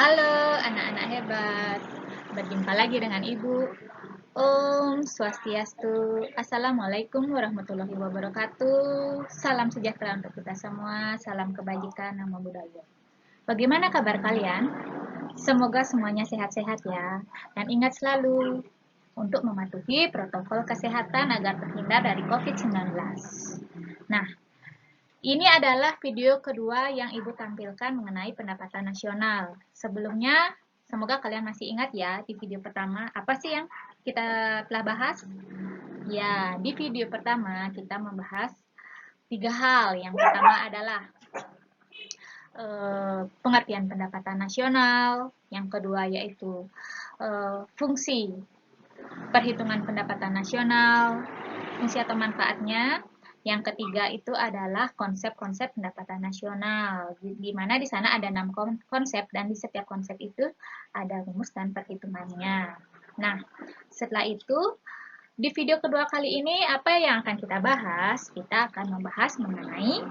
Halo anak-anak hebat, berjumpa lagi dengan Ibu. Om Swastiastu, Assalamualaikum warahmatullahi wabarakatuh. Salam sejahtera untuk kita semua, salam kebajikan, nama budaya. Bagaimana kabar kalian? Semoga semuanya sehat-sehat ya. Dan ingat selalu untuk mematuhi protokol kesehatan agar terhindar dari COVID-19. Nah, ini adalah video kedua yang Ibu tampilkan mengenai pendapatan nasional. Sebelumnya, semoga kalian masih ingat ya di video pertama, apa sih yang kita telah bahas? Ya, di video pertama kita membahas 3 hal. Yang pertama adalah pengertian pendapatan nasional, yang kedua yaitu fungsi perhitungan pendapatan nasional, fungsi atau manfaatnya. Yang ketiga itu adalah konsep-konsep pendapatan nasional, di mana di sana ada 6 konsep dan di setiap konsep itu ada rumus dan perhitungannya. Nah, setelah itu di video kedua kali ini apa yang akan kita bahas? Kita akan membahas mengenai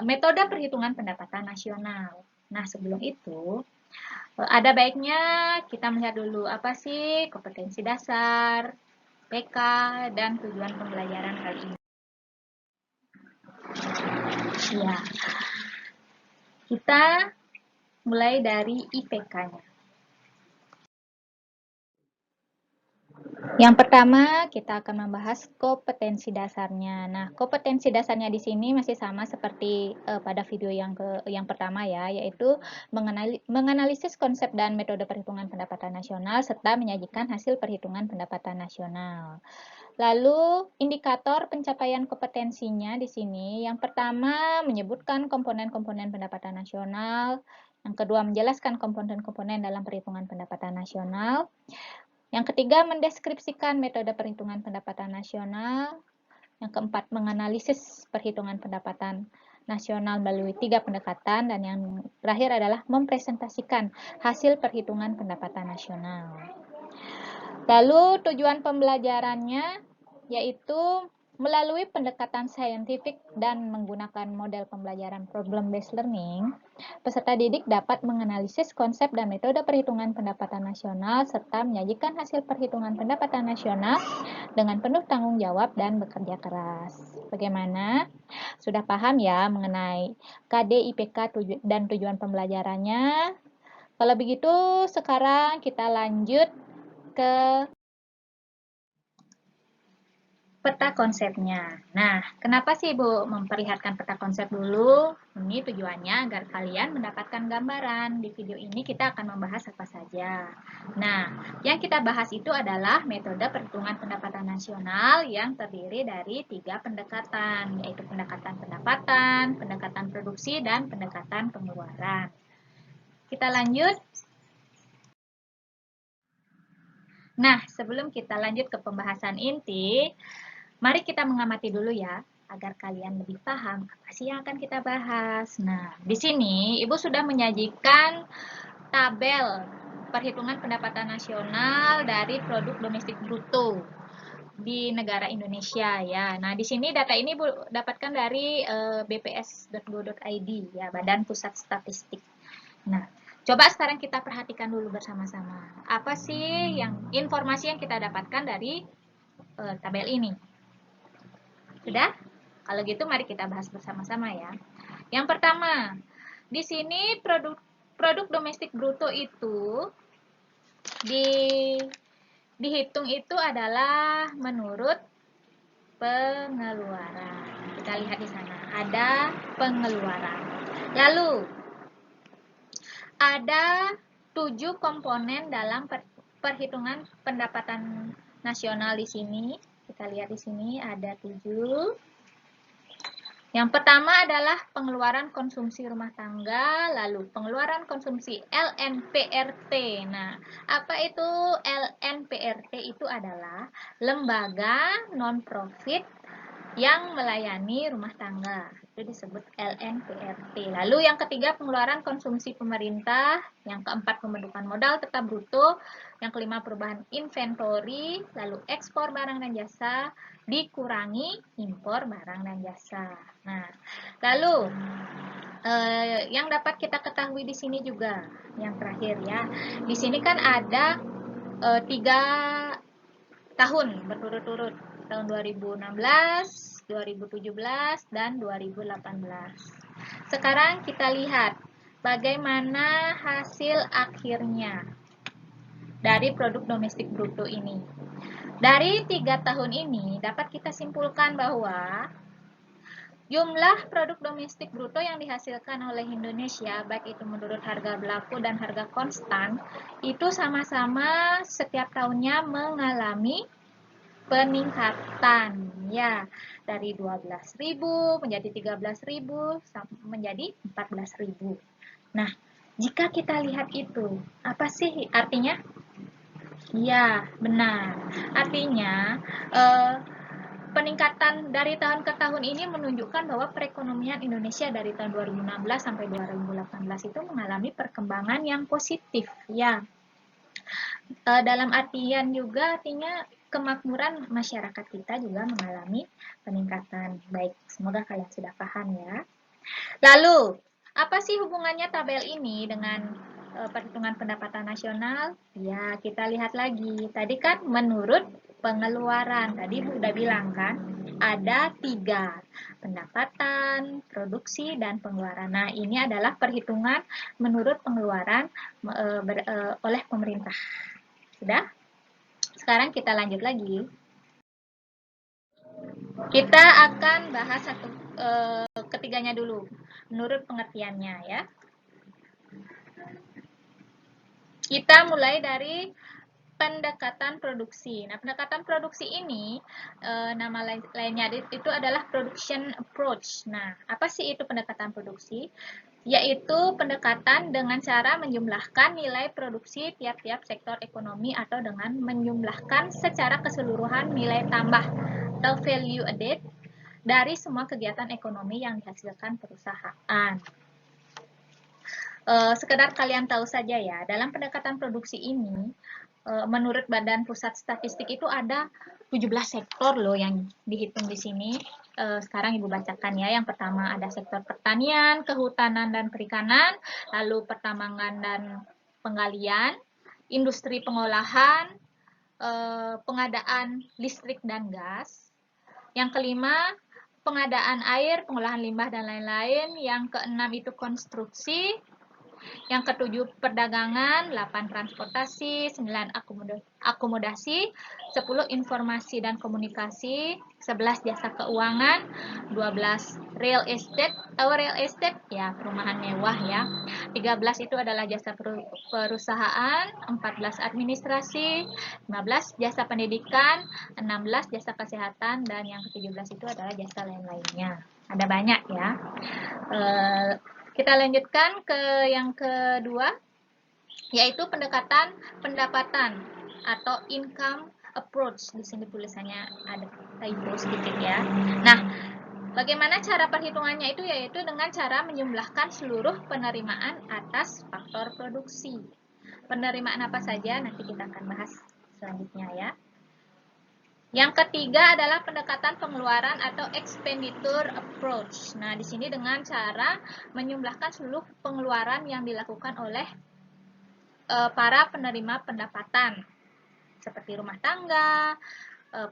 metode perhitungan pendapatan nasional. Nah, sebelum itu ada baiknya kita melihat dulu apa sih kompetensi dasar, PK, dan tujuan pembelajaran kali ini. Ya, kita mulai dari IPK-nya. Yang pertama, kita akan membahas kompetensi dasarnya. Nah, kompetensi dasarnya di sini masih sama seperti pada video yang pertama ya, yaitu menganalisis konsep dan metode perhitungan pendapatan nasional serta menyajikan hasil perhitungan pendapatan nasional. Lalu, indikator pencapaian kompetensinya di sini, yang pertama menyebutkan komponen-komponen pendapatan nasional, yang kedua menjelaskan komponen-komponen dalam perhitungan pendapatan nasional, yang ketiga mendeskripsikan metode perhitungan pendapatan nasional, yang keempat menganalisis perhitungan pendapatan nasional melalui 3 pendekatan, dan yang terakhir adalah mempresentasikan hasil perhitungan pendapatan nasional. Lalu tujuan pembelajarannya yaitu melalui pendekatan saintifik dan menggunakan model pembelajaran problem-based learning, peserta didik dapat menganalisis konsep dan metode perhitungan pendapatan nasional serta menyajikan hasil perhitungan pendapatan nasional dengan penuh tanggung jawab dan bekerja keras. Bagaimana? Sudah paham ya mengenai KD, IPK, dan tujuan pembelajarannya? Kalau begitu, sekarang kita lanjut ke peta konsepnya. Nah, kenapa sih Ibu memperlihatkan peta konsep dulu? Ini tujuannya agar kalian mendapatkan gambaran. Di video ini kita akan membahas apa saja. Nah, yang kita bahas itu adalah metode perhitungan pendapatan nasional yang terdiri dari 3 pendekatan, yaitu pendekatan pendapatan, pendekatan produksi, dan pendekatan pengeluaran. Kita lanjut. Nah, sebelum kita lanjut ke pembahasan inti, mari kita mengamati dulu ya, agar kalian lebih paham apa sih yang akan kita bahas. Nah, di sini Ibu sudah menyajikan tabel perhitungan pendapatan nasional dari produk domestik bruto di negara Indonesia ya. Nah, di sini data ini Ibu dapatkan dari bps.go.id ya, Badan Pusat Statistik. Nah, coba sekarang kita perhatikan dulu bersama-sama. Apa sih informasi yang kita dapatkan dari tabel ini? Sudah? Kalau gitu mari kita bahas bersama-sama ya. Yang pertama, di sini produk domestik bruto itu dihitung itu adalah menurut pengeluaran. Kita lihat di sana, ada pengeluaran. Lalu, ada 7 komponen dalam perhitungan pendapatan nasional di sini. Kita lihat di sini ada 7. Yang pertama adalah pengeluaran konsumsi rumah tangga, lalu pengeluaran konsumsi LNPRT. Nah, apa itu LNPRT? Itu adalah lembaga non-profit yang melayani rumah tangga. Itu disebut LNPRT. Lalu yang ketiga pengeluaran konsumsi pemerintah, yang keempat pembentukan modal tetap bruto, yang kelima perubahan inventory, lalu ekspor barang dan jasa, dikurangi impor barang dan jasa. Nah, lalu Yang dapat kita ketahui di sini juga, yang terakhir ya. Di sini kan ada 3 tahun berturut-turut, tahun 2016, 2017, dan 2018. Sekarang kita lihat bagaimana hasil akhirnya dari produk domestik bruto ini. Dari 3 tahun ini dapat kita simpulkan bahwa jumlah produk domestik bruto yang dihasilkan oleh Indonesia, baik itu menurut harga berlaku dan harga konstan, itu sama-sama setiap tahunnya mengalami peningkatan, ya, dari 12.000 menjadi 13.000 menjadi 14.000. Nah, jika kita lihat itu, apa sih artinya? Ya, benar. Artinya, peningkatan dari tahun ke tahun ini menunjukkan bahwa perekonomian Indonesia dari tahun 2016 sampai 2018 itu mengalami perkembangan yang positif, ya. Dalam artian juga artinya kemakmuran masyarakat kita juga mengalami peningkatan. Baik, semoga kalian sudah paham ya. Lalu, apa sih hubungannya tabel ini dengan perhitungan pendapatan nasional? Ya, kita lihat lagi. Tadi kan menurut pengeluaran, tadi Bu udah bilang kan, ada 3, pendapatan, produksi, dan pengeluaran. Nah, ini adalah perhitungan menurut pengeluaran oleh pemerintah. Sudah? Sekarang kita lanjut lagi. Kita akan bahas ketiganya dulu, menurut pengertiannya ya. Kita mulai dari pendekatan produksi. Nah, pendekatan produksi ini nama lainnya itu adalah production approach. Nah, apa sih itu pendekatan produksi? Yaitu pendekatan dengan cara menjumlahkan nilai produksi tiap-tiap sektor ekonomi atau dengan menjumlahkan secara keseluruhan nilai tambah atau value added dari semua kegiatan ekonomi yang dihasilkan perusahaan. Sekedar kalian tahu saja ya, dalam pendekatan produksi ini, menurut Badan Pusat Statistik itu ada 17 sektor loh yang dihitung di sini. Sekarang Ibu bacakan ya. Yang pertama ada sektor pertanian, kehutanan dan perikanan, lalu pertambangan dan penggalian, industri pengolahan, pengadaan listrik dan gas. Yang kelima, pengadaan air, pengolahan limbah dan lain-lain. Yang keenam itu konstruksi. Yang ketujuh perdagangan, 8 transportasi, 9 akomodasi, 10 informasi dan komunikasi, 11 jasa keuangan, 12 real estate, real estate ya perumahan mewah ya. 13 itu adalah jasa perusahaan, 14 administrasi, 15 jasa pendidikan, 16 jasa kesehatan, dan yang ke-17 itu adalah jasa lain-lainnya. Ada banyak ya. Kita lanjutkan ke yang kedua, yaitu pendekatan pendapatan atau income approach. Di sini tulisannya ada typo sedikit ya. Nah, bagaimana cara perhitungannya itu? Yaitu dengan cara menjumlahkan seluruh penerimaan atas faktor produksi. Penerimaan apa saja nanti kita akan bahas selanjutnya ya. Yang ketiga adalah pendekatan pengeluaran atau expenditure approach. Nah, di sini dengan cara menjumlahkan seluruh pengeluaran yang dilakukan oleh para penerima pendapatan, seperti rumah tangga,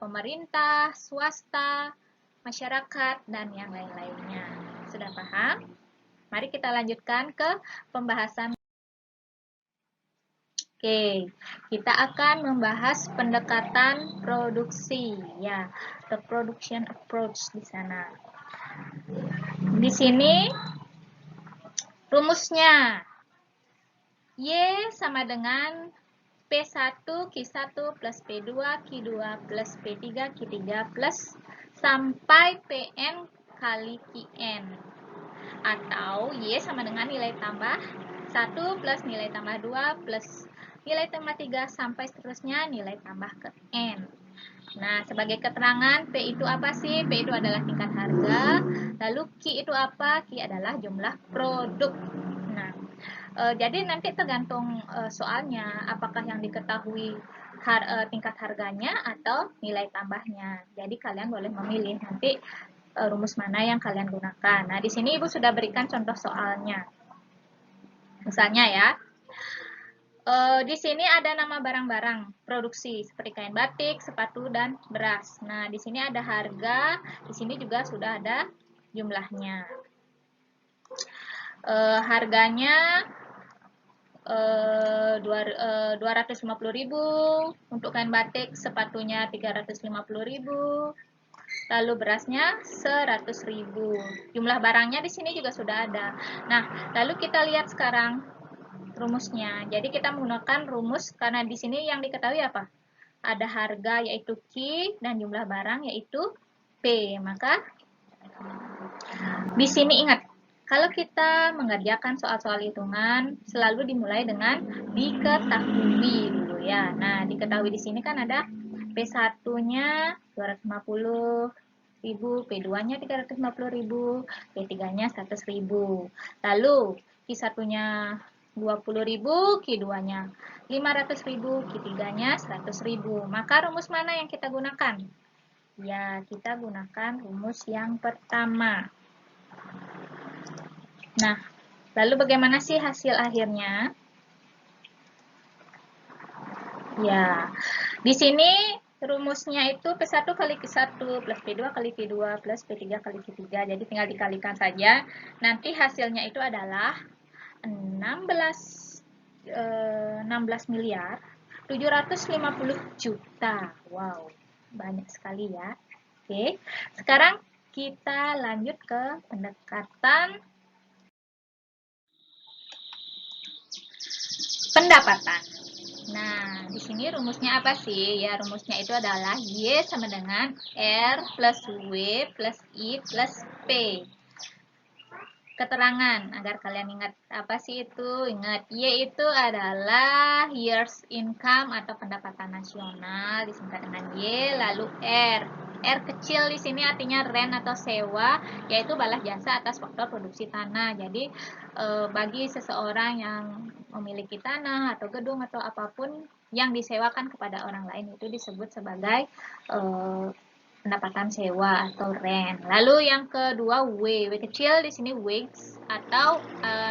pemerintah, swasta, masyarakat, dan yang lain-lainnya. Sudah paham? Mari kita lanjutkan ke pembahasan. Oke, kita akan membahas pendekatan produksi ya, the production approach di sana. Di sini rumusnya Y sama dengan P1 Q1 plus P2 Q2 plus P3 Q3 plus sampai Pn kali Qn, atau Y sama dengan nilai tambah 1 plus nilai tambah 2 plus nilai tambah 3 sampai seterusnya nilai tambah ke N. Nah, sebagai keterangan, P itu apa sih? P itu adalah tingkat harga. Lalu Q itu apa? Q adalah jumlah produk. Nah, jadi nanti tergantung soalnya, apakah yang diketahui tingkat harganya atau nilai tambahnya. Jadi kalian boleh memilih nanti rumus mana yang kalian gunakan. Nah, di sini Ibu sudah berikan contoh soalnya. Misalnya ya, di sini ada nama barang-barang produksi seperti kain batik, sepatu, dan beras. Nah, di sini ada harga, di sini juga sudah ada jumlahnya. Harganya 250.000 untuk kain batik, sepatunya 350.000. Lalu berasnya 100.000. Jumlah barangnya di sini juga sudah ada. Nah, lalu kita lihat sekarang rumusnya. Jadi kita menggunakan rumus karena di sini yang diketahui apa? Ada harga yaitu Q dan jumlah barang yaitu P. Maka di sini ingat, kalau kita mengerjakan soal-soal hitungan selalu dimulai dengan diketahui dulu ya. Nah, diketahui di sini kan ada P1-nya 250.000, P2-nya 350.000, P3-nya 100.000. Lalu Q1-nya 20.000, Q2-nya 500.000, Q3-nya 100.000. Maka rumus mana yang kita gunakan? Ya, kita gunakan rumus yang pertama. Nah, lalu bagaimana sih hasil akhirnya? Ya, di sini rumusnya itu P1 kali Q1 plus P2 kali P2 plus P3 kali Q3. Jadi tinggal dikalikan saja. Nanti hasilnya itu adalah 16 miliar 750 juta. Wow, banyak sekali ya. Oke, sekarang kita lanjut ke pendekatan pendapatan. Nah, di sini rumusnya apa sih? Ya, rumusnya itu adalah Y sama dengan R plus W plus I plus P. Keterangan, agar kalian ingat apa sih itu? Ingat, Y itu adalah years income atau pendapatan nasional, disingkat dengan Y, lalu R. R kecil di sini artinya rent atau sewa, yaitu balas jasa atas faktor produksi tanah. Jadi bagi seseorang yang memiliki tanah atau gedung atau apapun yang disewakan kepada orang lain itu disebut sebagai pendapatan sewa atau rent. Lalu yang kedua W kecil di sini wage atau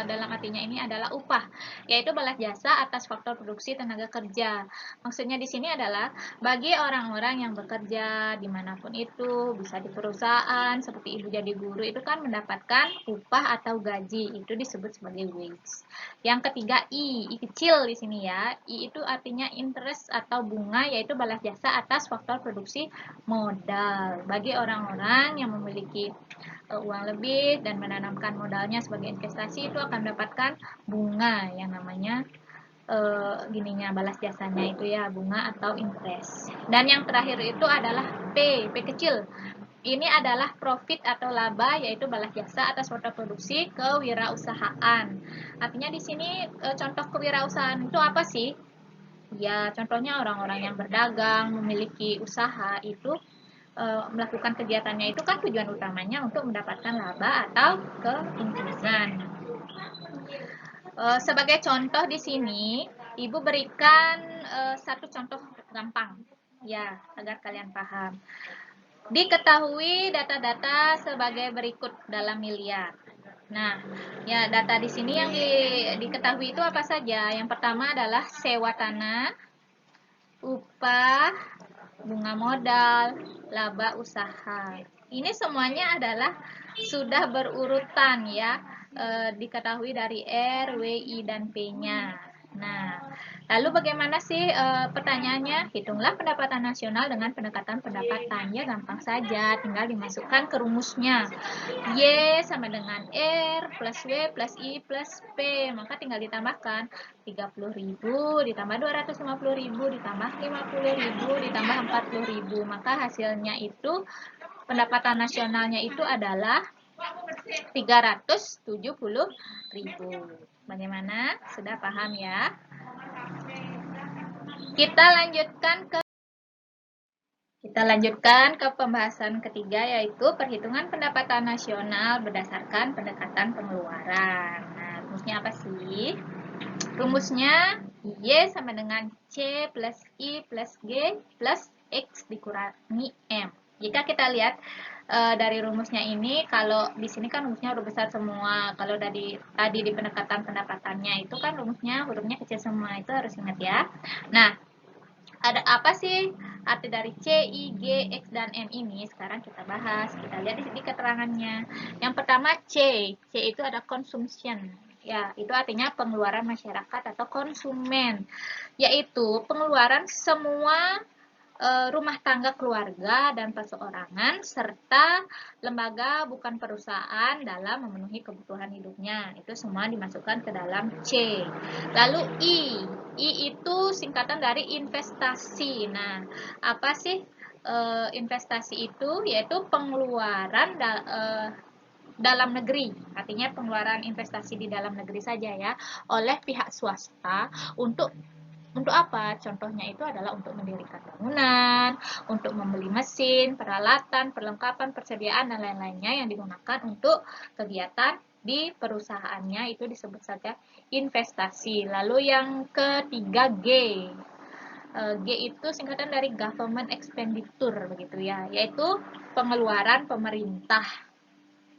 dalam artinya ini adalah upah, yaitu balas jasa atas faktor produksi tenaga kerja. Maksudnya di sini adalah bagi orang-orang yang bekerja dimanapun itu, bisa di perusahaan seperti ibu jadi guru itu kan mendapatkan upah atau gaji, itu disebut sebagai wage. Yang ketiga I kecil di sini ya. I itu artinya interest atau bunga, yaitu balas jasa atas faktor produksi modal. Bagi orang-orang yang memiliki uang lebih dan menanamkan modalnya sebagai investasi itu akan mendapatkan bunga yang namanya balas jasanya itu ya, bunga atau interest. Dan yang terakhir itu adalah P kecil. Ini adalah profit atau laba, yaitu balas jasa atas faktor produksi kewirausahaan. Artinya di sini contoh kewirausahaan itu apa sih? Ya, contohnya orang-orang yang berdagang, memiliki usaha itu melakukan kegiatannya itu kan tujuan utamanya untuk mendapatkan laba atau keuntungan. Sebagai contoh di sini, Ibu berikan satu contoh gampang, ya, agar kalian paham. Diketahui data-data sebagai berikut dalam miliar. Nah, ya data di sini yang diketahui itu apa saja? Yang pertama adalah sewa tanah, upah, bunga modal, laba usaha. Ini semuanya adalah sudah berurutan ya, diketahui dari R, W, I, dan P-nya. Nah, lalu bagaimana sih pertanyaannya? Hitunglah pendapatan nasional dengan pendekatan pendapatan. Ya, gampang saja, tinggal dimasukkan ke rumusnya. Y sama dengan R plus W plus I plus P. Maka tinggal ditambahkan 30.000 ditambah 250.000 ditambah 50.000 ditambah 40.000. Maka hasilnya itu pendapatan nasionalnya itu adalah 370.000. Bagaimana? Sudah paham ya? Kita lanjutkan ke pembahasan ketiga, yaitu perhitungan pendapatan nasional berdasarkan pendekatan pengeluaran. Nah, rumusnya apa sih? Rumusnya Y sama dengan C plus I plus G plus X dikurangi M. Jika kita lihat dari rumusnya ini, kalau di sini kan rumusnya huruf besar semua. Kalau tadi di pendekatan pendapatannya itu kan rumusnya hurufnya kecil semua, itu harus ingat ya. Nah, ada apa sih arti dari C, I, G, X, dan M ini? Sekarang kita bahas, kita lihat di keterangannya. Yang pertama C itu ada consumption. Ya, itu artinya pengeluaran masyarakat atau konsumen, yaitu pengeluaran semua rumah tangga keluarga dan perseorangan serta lembaga bukan perusahaan dalam memenuhi kebutuhan hidupnya. Itu semua dimasukkan ke dalam C. Lalu I itu singkatan dari investasi. Nah, apa sih investasi itu? Yaitu pengeluaran dalam negeri, artinya pengeluaran investasi di dalam negeri saja ya, oleh pihak swasta untuk apa? Contohnya itu adalah untuk mendirikan bangunan, untuk membeli mesin, peralatan, perlengkapan, persediaan, dan lain-lainnya yang digunakan untuk kegiatan di perusahaannya, itu disebut saja investasi. Lalu yang ketiga G. G itu singkatan dari government expenditure begitu ya, yaitu pengeluaran pemerintah.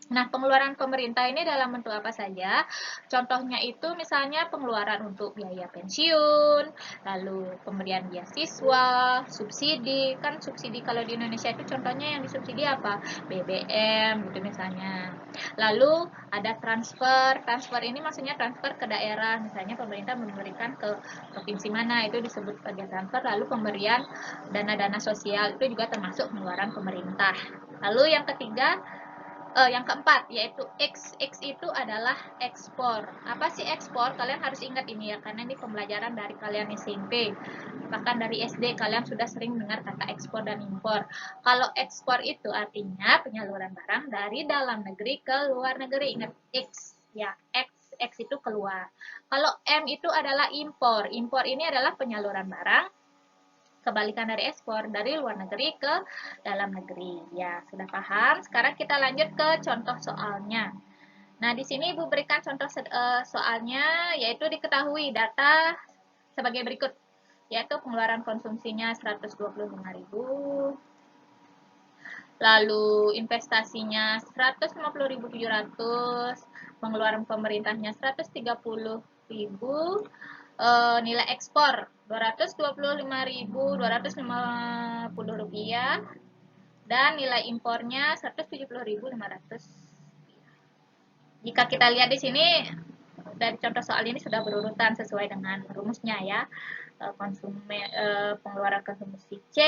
Nah, pengeluaran pemerintah ini dalam bentuk apa saja? Contohnya itu misalnya pengeluaran untuk biaya pensiun, lalu pemberian beasiswa, subsidi. Kan subsidi kalau di Indonesia itu contohnya yang disubsidi apa? BBM gitu misalnya. Lalu ada transfer. Transfer ini maksudnya transfer ke daerah. Misalnya pemerintah memberikan ke provinsi mana, itu disebut sebagai transfer. Lalu pemberian dana-dana sosial itu juga termasuk pengeluaran pemerintah. Lalu yang ketiga, yang keempat yaitu X. X itu adalah ekspor. Apa sih ekspor? Kalian harus ingat ini ya, karena ini pembelajaran dari kalian SMP. Bahkan dari SD kalian sudah sering dengar kata ekspor dan impor. Kalau ekspor itu artinya penyaluran barang dari dalam negeri ke luar negeri. Ingat X ya, X itu keluar. Kalau M itu adalah impor. Impor ini adalah penyaluran barang, kebalikan dari ekspor, dari luar negeri ke dalam negeri. Ya, sudah paham? Sekarang kita lanjut ke contoh soalnya. Nah, di sini Ibu berikan contoh soalnya, yaitu diketahui data sebagai berikut, yaitu pengeluaran konsumsinya 125.000, lalu investasinya 150.700, pengeluaran pemerintahnya 130.000, nilai ekspor 225.250 rupiah, dan nilai impornya 170.500. Jika kita lihat di sini dari contoh soal ini sudah berurutan sesuai dengan rumusnya ya. Pengeluaran konsumsi C,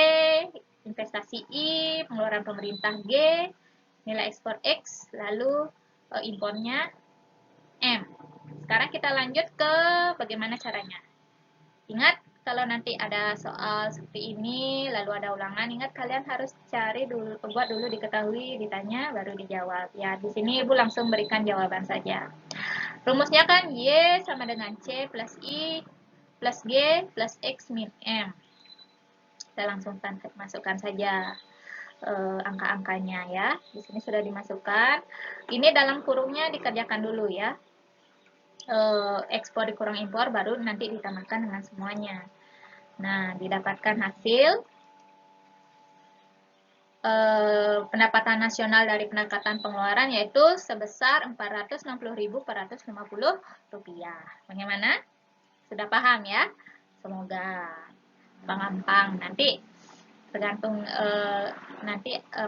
investasi I, pengeluaran pemerintah G, nilai ekspor X, lalu impornya M. Sekarang kita lanjut ke bagaimana caranya. Ingat, kalau nanti ada soal seperti ini, lalu ada ulangan, ingat kalian harus cari dulu, buat dulu, diketahui, ditanya, baru dijawab. Ya, di sini Ibu langsung berikan jawaban saja. Rumusnya kan Y sama dengan C plus I plus G plus X min M. Kita langsung masukkan saja angka-angkanya ya. Di sini sudah dimasukkan. Ini dalam kurungnya dikerjakan dulu ya. Ekspor dikurang impor baru nanti ditambahkan dengan semuanya. Nah, didapatkan hasil pendapatan nasional dari pendekatan pengeluaran yaitu sebesar Rp460.450. Bagaimana? Sudah paham ya? Semoga gampang. Nanti tergantung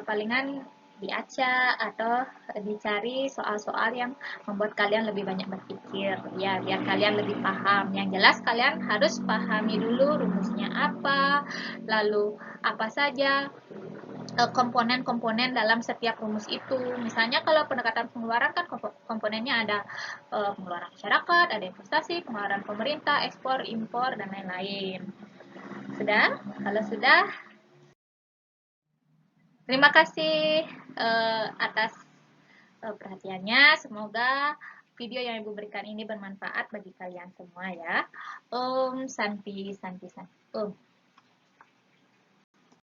palingan diacak atau dicari soal-soal yang membuat kalian lebih banyak berpikir ya, biar kalian lebih paham. Yang jelas kalian harus pahami dulu rumusnya apa, lalu apa saja komponen-komponen dalam setiap rumus itu. Misalnya kalau pendekatan pengeluaran kan komponennya ada pengeluaran masyarakat, ada investasi, pengeluaran pemerintah, ekspor, impor, dan lain-lain. Sudah? Kalau sudah, terima kasih atas perhatiannya. Semoga video yang Ibu berikan ini bermanfaat bagi kalian semua ya. Om Santi Santi Santi. Om.